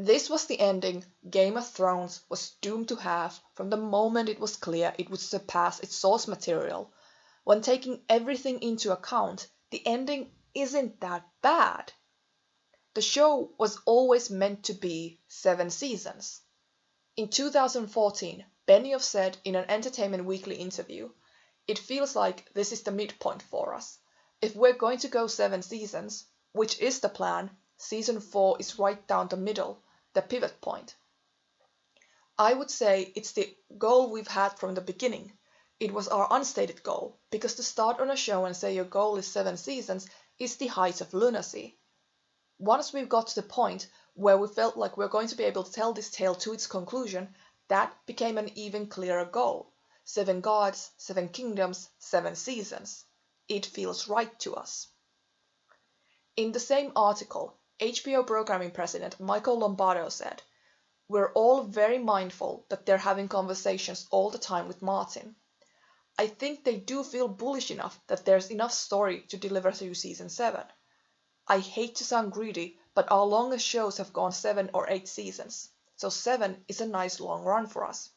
This was the ending Game of Thrones was doomed to have from the moment it was clear it would surpass its source material. When taking everything into account, the ending isn't that bad. The show was always meant to be 7 seasons. In 2014, Benioff said in an Entertainment Weekly interview, "It feels like this is the midpoint for us. If we're going to go 7 seasons, which is the plan, season 4 is right down the middle, the pivot point." I would say it's the goal we've had from the beginning. It was our unstated goal, because to start on a show and say your goal is 7 seasons is the height of lunacy. Once we've got to the point where we felt like we're going to be able to tell this tale to its conclusion, that became an even clearer goal. 7 gods, 7 kingdoms, 7 seasons. It feels right to us. In the same article, HBO programming president Michael Lombardo said, "We're all very mindful that they're having conversations all the time with Martin. I think they do feel bullish enough that there's enough story to deliver through season 7. I hate to sound greedy, but our longest shows have gone 7 or 8 seasons, so 7 is a nice long run for us."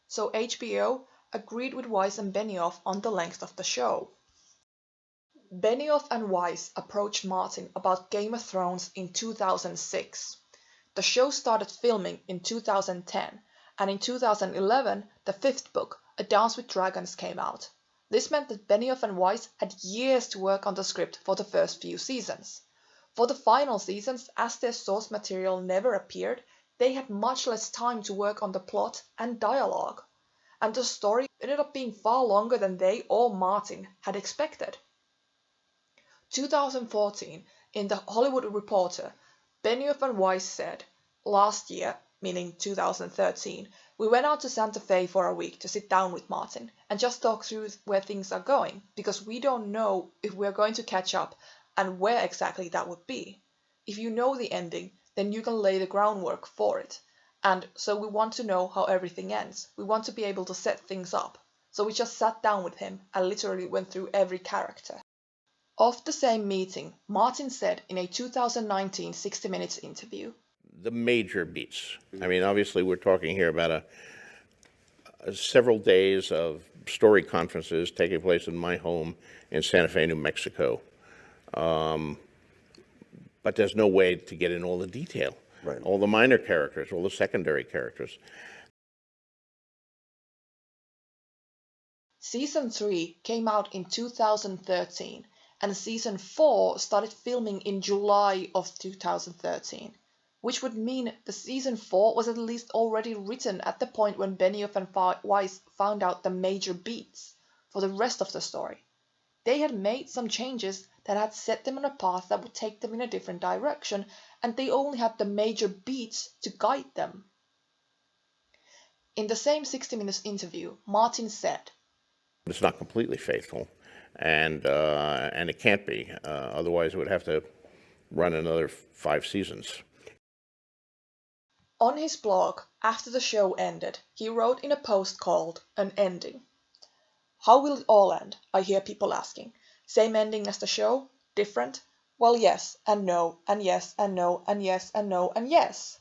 So HBO agreed with Weiss and Benioff on the length of the show. Benioff and Weiss approached Martin about Game of Thrones in 2006. The show started filming in 2010, and in 2011 the 5th book, A Dance with Dragons, came out. This meant that Benioff and Weiss had years to work on the script for the first few seasons. For the final seasons, as their source material never appeared, they had much less time to work on the plot and dialogue, and the story ended up being far longer than they or Martin had expected. 2014, in The Hollywood Reporter, Benioff and Weiss said, "Last year, meaning 2013, we went out to Santa Fe for a week to sit down with Martin and just talk through where things are going, because we don't know if we're going to catch up and where exactly that would be. If you know the ending, then you can lay the groundwork for it. And so we want to know how everything ends. We want to be able to set things up." So we just sat down with him and literally went through every character. Of the same meeting, Martin said in a 2019 60 Minutes interview, "The major beats. I mean, obviously we're talking here about several days of story conferences taking place in my home in Santa Fe, New Mexico. But there's no way to get in all the detail. Right. All the minor characters, all the secondary characters. Season 3 came out in 2013, and Season 4 started filming in July of 2013, which would mean the Season 4 was at least already written at the point when Benioff and Weiss found out the major beats for the rest of the story. They had made some changes that had set them on a path that would take them in a different direction, and they only had the major beats to guide them. In the same 60 Minutes interview, Martin said, "It's not completely faithful, and it can't be. Otherwise, it would have to run another 5 seasons." On his blog, after the show ended, he wrote in a post called An Ending, "How will it all end? I hear people asking. Same ending as the show? Different? Well, yes and no and yes and no and yes and no and yes.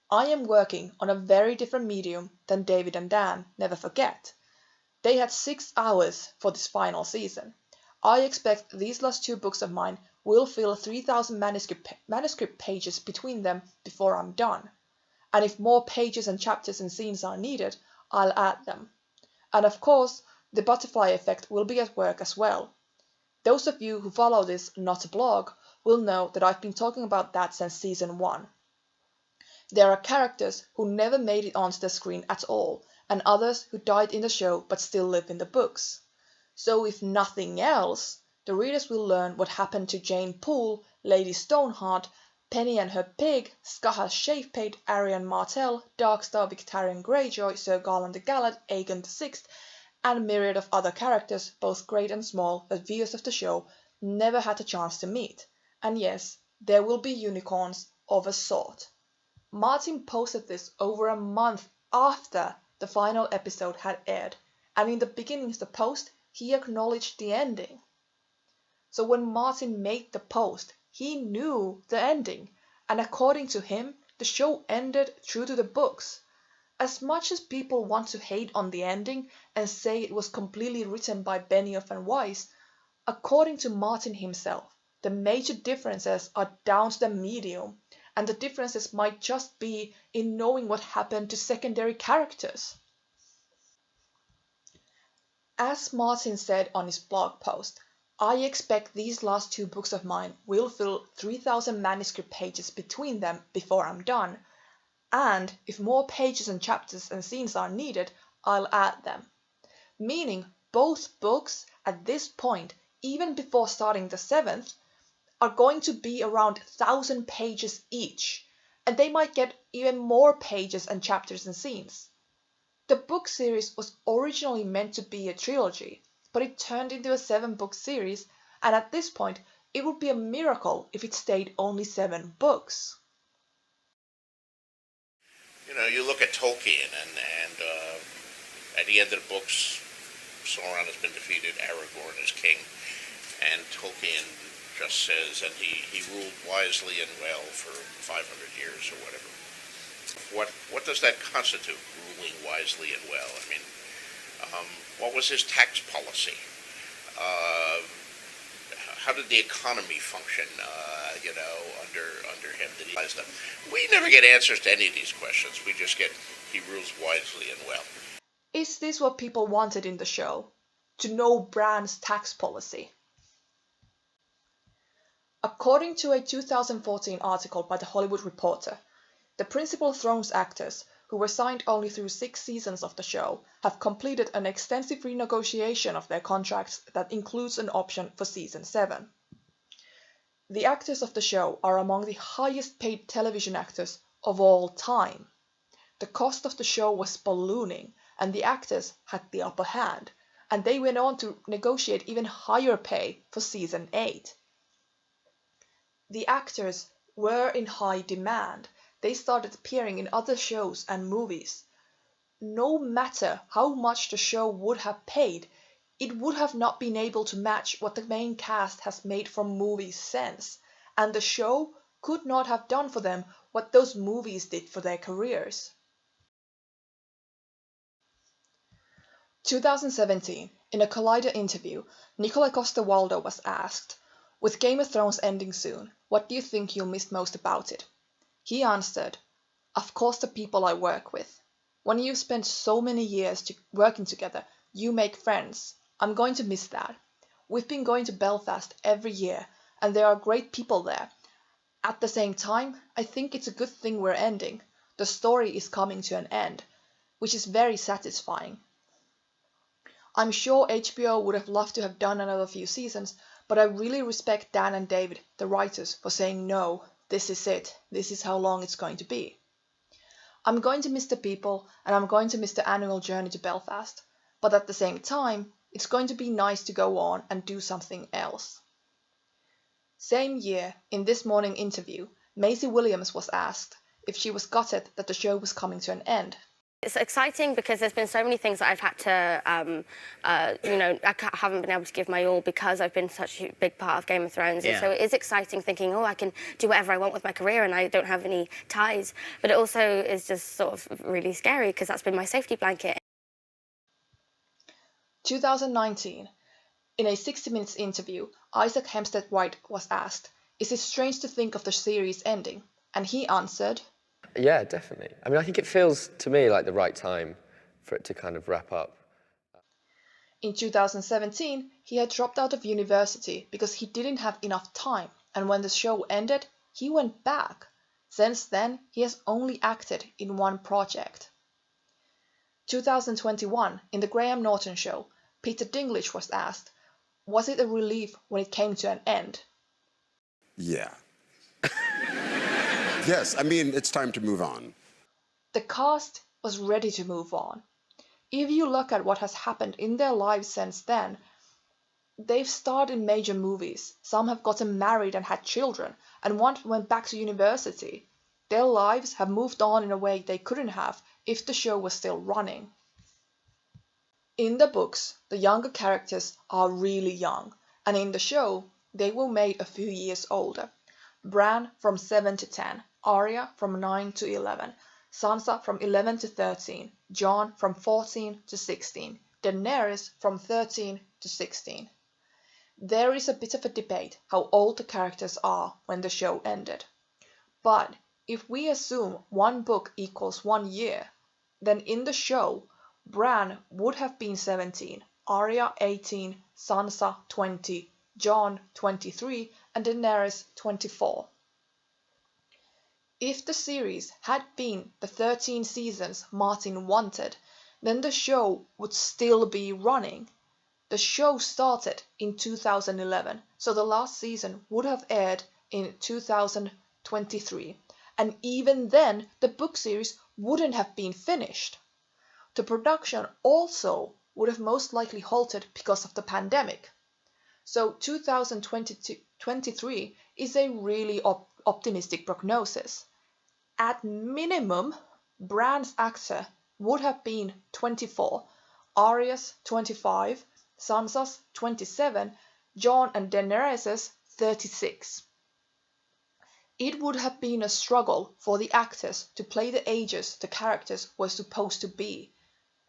I am working on a very different medium than David and Dan, never forget. They had 6 hours for this final season. I expect these last 2 books of mine will fill 3,000 manuscript pages between them before I'm done. And if more pages and chapters and scenes are needed, I'll add them. And of course, the butterfly effect will be at work as well. Those of you who follow this not a blog will know that I've been talking about that since season 1. There are characters who never made it onto the screen at all, and others who died in the show but still live in the books. So if nothing else, the readers will learn what happened to Jane Poole, Lady Stoneheart, Penny and her pig, Skahas Shavepate, Arian Martell, Darkstar, Victarion Greyjoy, Sir Garland the Gallant, Aegon VI, and a myriad of other characters, both great and small, that viewers of the show never had a chance to meet. And yes, there will be unicorns of a sort." Martin posted this over a month after the final episode had aired, and in the beginning of the post, he acknowledged the ending. So when Martin made the post, he knew the ending, and according to him, the show ended true to the books. As much as people want to hate on the ending and say it was completely written by Benioff and Weiss, according to Martin himself, the major differences are down to the medium, and the differences might just be in knowing what happened to secondary characters. As Martin said on his blog post, I expect these last two books of mine will fill 3,000 manuscript pages between them before I'm done, and if more pages and chapters and scenes are needed, I'll add them. Meaning both books at this point, even before starting the seventh, are going to be around 1,000 pages each, and they might get even more pages and chapters and scenes. The book series was originally meant to be a trilogy, but it turned into a 7-book series, and at this point, it would be a miracle if it stayed only 7 books. You know, you look at Tolkien, and at the end of the books, Sauron has been defeated, Aragorn is king, and Tolkien just says, and he ruled wisely and well for 500 years or whatever. What does that constitute, ruling wisely and well? I mean, what was his tax policy? How did the economy function, under him? Did he them? We never get answers to any of these questions. We just get, he rules wisely and well. Is this what people wanted in the show? To know Bran's tax policy? According to a 2014 article by The Hollywood Reporter, the principal Thrones actors, who were signed only through 6 seasons of the show, have completed an extensive renegotiation of their contracts that includes an option for season 7. The actors of the show are among the highest paid television actors of all time. The cost of the show was ballooning, and the actors had the upper hand, and they went on to negotiate even higher pay for season 8. The actors were in high demand. They started appearing in other shows and movies. No matter how much the show would have paid, it would have not been able to match what the main cast has made from movies since, and the show could not have done for them what those movies did for their careers. 2017, in a Collider interview, Nikolaj Coster-Waldau was asked, "With Game of Thrones ending soon, what do you think you'll miss most about it?" He answered, "Of course the people I work with. When you've spent so many years working together, you make friends. I'm going to miss that. We've been going to Belfast every year, and there are great people there. At the same time, I think it's a good thing we're ending. The story is coming to an end, which is very satisfying. I'm sure HBO would have loved to have done another few seasons, but I really respect Dan and David, the writers, for saying no, this is it, this is how long it's going to be. I'm going to miss the people, and I'm going to miss the annual journey to Belfast, but at the same time, it's going to be nice to go on and do something else." Same year, in This Morning interview, Masie Williams was asked if she was gutted that the show was coming to an end. It's exciting because there's been so many things that I've had to, I haven't been able to give my all because I've been such a big part of Game of Thrones. Yeah. And so it is exciting thinking, I can do whatever I want with my career and I don't have any ties. But it also is just sort of really scary because that's been my safety blanket. 2019, in a 60 Minutes interview, Isaac Hemstead-Wright was asked, "Is it strange to think of the series ending?" And he answered, "Yeah, definitely. I mean, I think it feels to me like the right time for it to kind of wrap up." In 2017, he had dropped out of university because he didn't have enough time, and when the show ended, he went back. Since then, he has only acted in one project. 2021, in the Graham Norton show, Peter Dinklage was asked, "Was it a relief when it came to an end?" Yeah. Yes, I mean, it's time to move on. The cast was ready to move on. If you look at what has happened in their lives since then, they've starred in major movies, some have gotten married and had children, and one went back to university. Their lives have moved on in a way they couldn't have if the show was still running. In the books, the younger characters are really young, and in the show, they were made a few years older. Bran from 7 to 10, Arya from 9 to 11, Sansa from 11 to 13, Jon from 14 to 16, Daenerys from 13 to 16. There is a bit of a debate how old the characters are when the show ended. But if we assume one book equals 1 year, then in the show, Bran would have been 17, Arya 18, Sansa 20, Jon 23, and Daenerys 24. If the series had been the 13 seasons Martin wanted, then the show would still be running. The show started in 2011, so the last season would have aired in 2023, and even then the book series wouldn't have been finished. The production also would have most likely halted because of the pandemic. So 2023 is a really optimistic prognosis. At minimum, Bran's actor would have been 24, Arya's 25, Sansa's 27, Jon and Daenerys' 36. It would have been a struggle for the actors to play the ages the characters were supposed to be,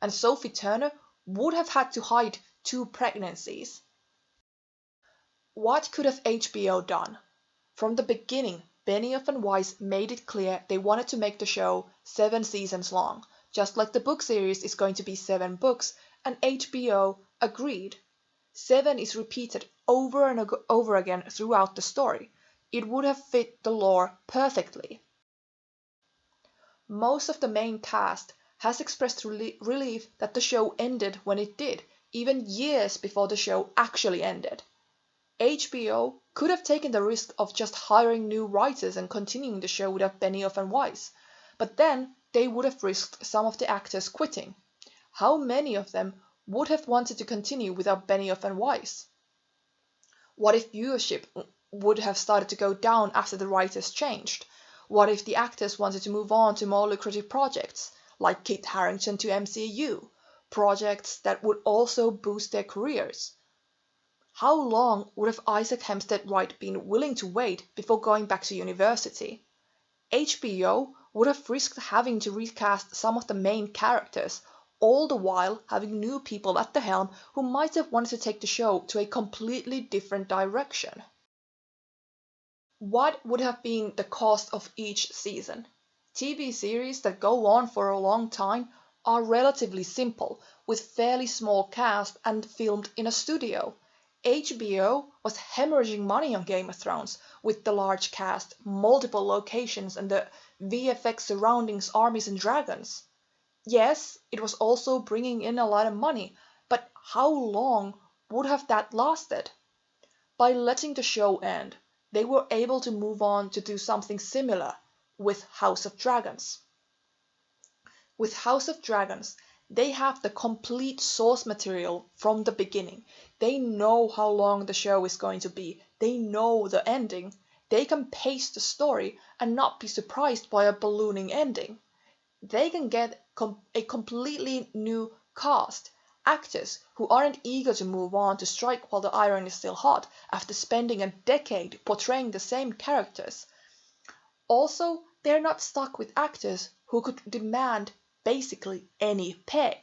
and Sophie Turner would have had to hide 2 pregnancies. What could have HBO done? From the beginning, Benioff and Weiss made it clear they wanted to make the show 7 seasons long, just like the book series is going to be 7 books, and HBO agreed. 7 is repeated over and over again throughout the story. It would have fit the lore perfectly. Most of the main cast has expressed relief that the show ended when it did, even years before the show actually ended. HBO could have taken the risk of just hiring new writers and continuing the show without Benioff and Weiss, but then they would have risked some of the actors quitting. How many of them would have wanted to continue without Benioff and Weiss? What if viewership would have started to go down after the writers changed? What if the actors wanted to move on to more lucrative projects, like Kit Harington to MCU, projects that would also boost their careers? How long would have Isaac Hemstead-Wright been willing to wait before going back to university? HBO would have risked having to recast some of the main characters, all the while having new people at the helm who might have wanted to take the show to a completely different direction. What would have been the cost of each season? TV series that go on for a long time are relatively simple, with fairly small cast and filmed in a studio. HBO was hemorrhaging money on Game of Thrones with the large cast, multiple locations, and the VFX surroundings armies and dragons. Yes, it was also bringing in a lot of money, but how long would have that lasted? By letting the show end, they were able to move on to do something similar with House of Dragons. With House of Dragons, they have the complete source material from the beginning. They know how long the show is going to be. They know the ending. They can pace the story and not be surprised by a ballooning ending. They can get a completely new cast, actors who aren't eager to move on to strike while the iron is still hot after spending a decade portraying the same characters. Also, they're not stuck with actors who could demand basically any pay.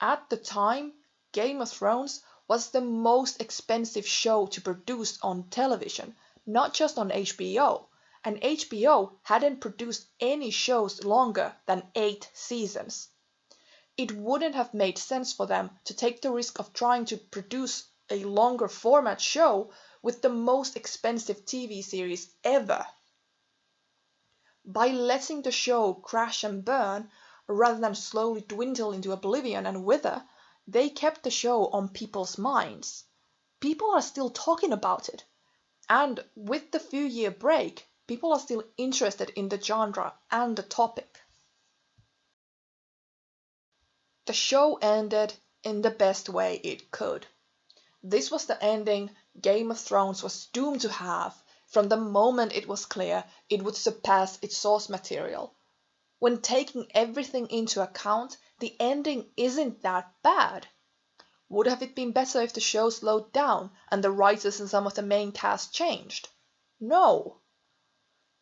At the time, Game of Thrones was the most expensive show to produce on television, not just on HBO, and HBO hadn't produced any shows longer than 8 seasons. It wouldn't have made sense for them to take the risk of trying to produce a longer format show with the most expensive TV series ever. By letting the show crash and burn, rather than slowly dwindle into oblivion and wither, they kept the show on people's minds. People are still talking about it. And with the few-year break, people are still interested in the genre and the topic. The show ended in the best way it could. This was the ending Game of Thrones was doomed to have from the moment it was clear it would surpass its source material. When taking everything into account, the ending isn't that bad. Would have it been better if the show slowed down and the writers and some of the main cast changed? No.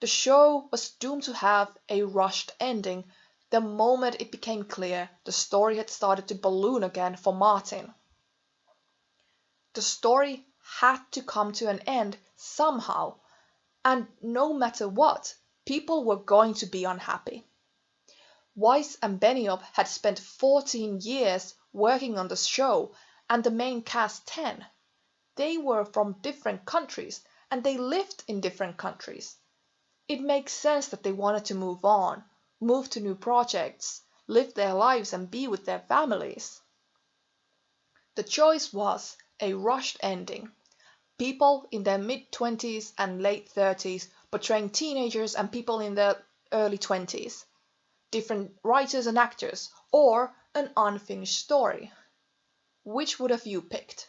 The show was doomed to have a rushed ending the moment it became clear the story had started to balloon again for Martin. The story had to come to an end somehow, and no matter what, people were going to be unhappy. Weiss and Benioff had spent 14 years working on the show, and the main cast 10. They were from different countries, and they lived in different countries. It makes sense that they wanted to move on, move to new projects, live their lives and be with their families. The choice was a rushed ending. People in their mid-20s and late 30s portraying teenagers and people in their early 20s. Different writers and actors, or an unfinished story. Which would have you picked?